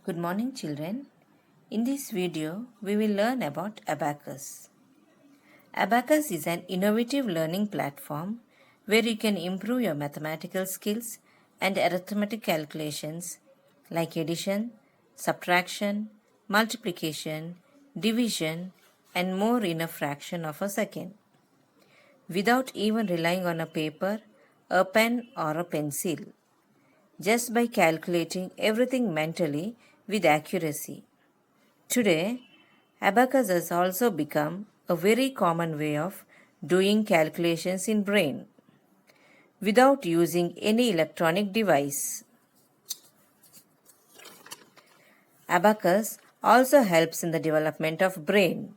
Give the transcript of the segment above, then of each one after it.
Good morning, children. In this video, we will learn about Abacus. Abacus is an innovative learning platform where you can improve your mathematical skills and arithmetic calculations like addition, subtraction, multiplication, division, and more in a fraction of a second, without even relying on a paper, a pen, or a pencil, just by calculating everything mentally with accuracy. Today, abacus has also become a very common way of doing calculations in brain without using any electronic device. Abacus also helps in the development of brain.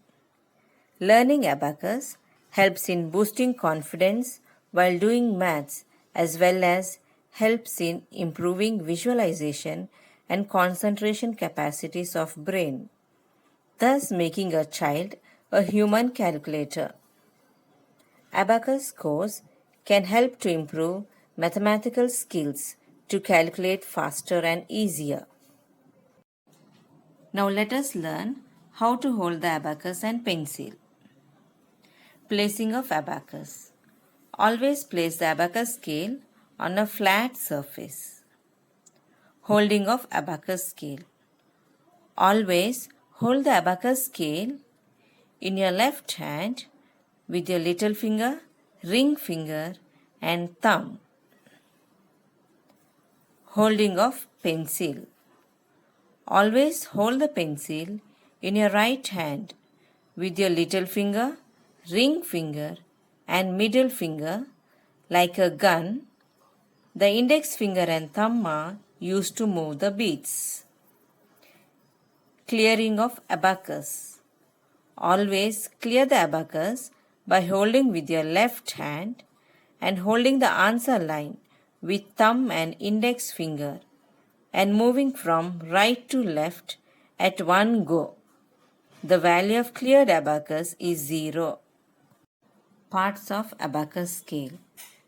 Learning abacus helps in boosting confidence while doing maths as well as helps in improving visualization and concentration capacities of brain, thus making a child a human calculator. Abacus course can help to improve mathematical skills to calculate faster and easier. Now let us learn how to hold the abacus and pencil. Placing of abacus. Always place the abacus scale on a flat surface. Holding of abacus scale. Always hold the abacus scale in your left hand with your little finger, ring finger, and thumb. Holding of pencil. Always hold the pencil in your right hand with your little finger, ring finger, and middle finger like a gun. The index finger and thumb are used to move the beads. Clearing of abacus. Always clear the abacus by holding with your left hand and holding the answer line with thumb and index finger and moving from right to left at one go. The value of cleared abacus is 0. Parts of abacus scale.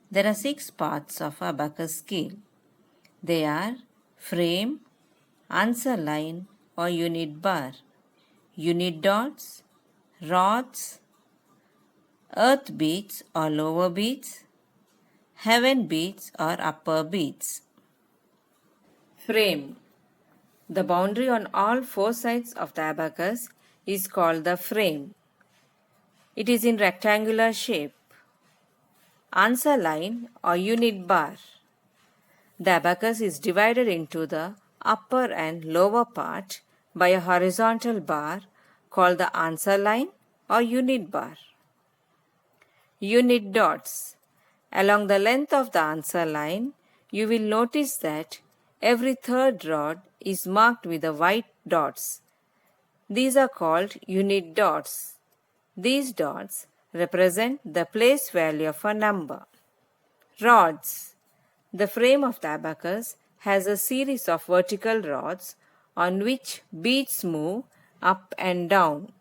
There are 6 parts of abacus scale. They are frame, answer line or unit bar, unit dots, rods, earth beads or lower beads, heaven beads or upper beads. Frame. The boundary on all 4 sides of the abacus is called the frame. It is in rectangular shape. Answer line or unit bar. The abacus is divided into the upper and lower part by a horizontal bar called the answer line or unit bar. Unit dots. Along the length of the answer line, you will notice that every third rod is marked with the white dots. These are called unit dots. These dots represent the place value of a number. Rods. The frame of the abacus has a series of vertical rods on which beads move up and down.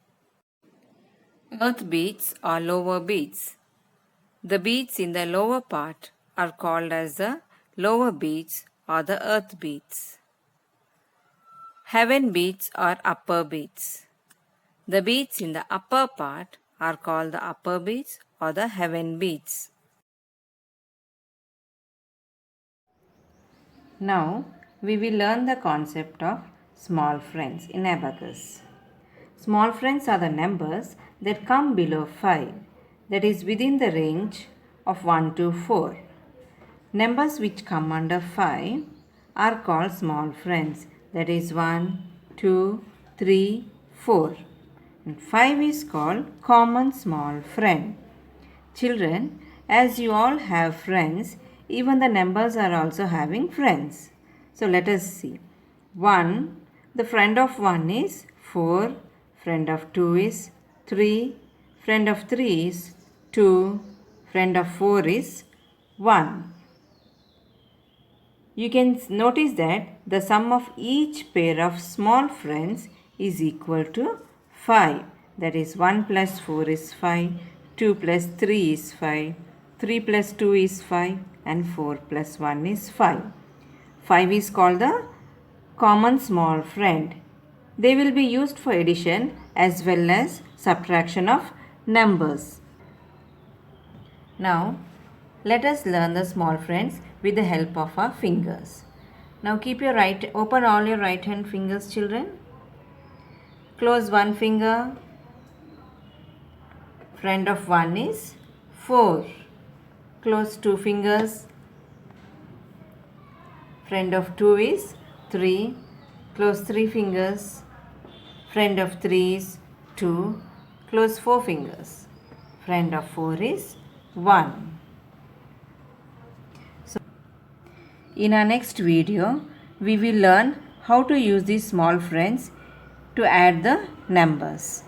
Earth beads or lower beads. The beads in the lower part are called as the lower beads or the earth beads. Heaven beads or upper beads. The beads in the upper part are called the upper beads or the heaven beads. Now we will learn the concept of small friends in abacus. Small friends are the numbers that come below 5, that is within the range of 1 to 4. Numbers which come under 5 are called small friends, that is 1, 2, 3, 4. And 5 is called common small friend. Children, as you all have friends, even the numbers are also having friends. So let us see. 1, the friend of 1 is 4, friend of 2 is 3, friend of 3 is 2, friend of 4 is 1. You can notice that the sum of each pair of small friends is equal to 5. That is 1 plus 4 is 5, 2 plus 3 is 5, 3 plus 2 is 5 and 4 plus 1 is 5. 5 is called the common small friend. They will be used for addition as well as subtraction of numbers. Now, let us learn the small friends with the help of our fingers. Now open all your right hand fingers, children. Close one finger. Friend of 1 is 4. Close 2 fingers. Friend of 2 is 3. Close 3 fingers. Friend of 3 is 2. Close 4 fingers. Friend of 4 is 1. So, in our next video, we will learn how to use these small friends to add the numbers.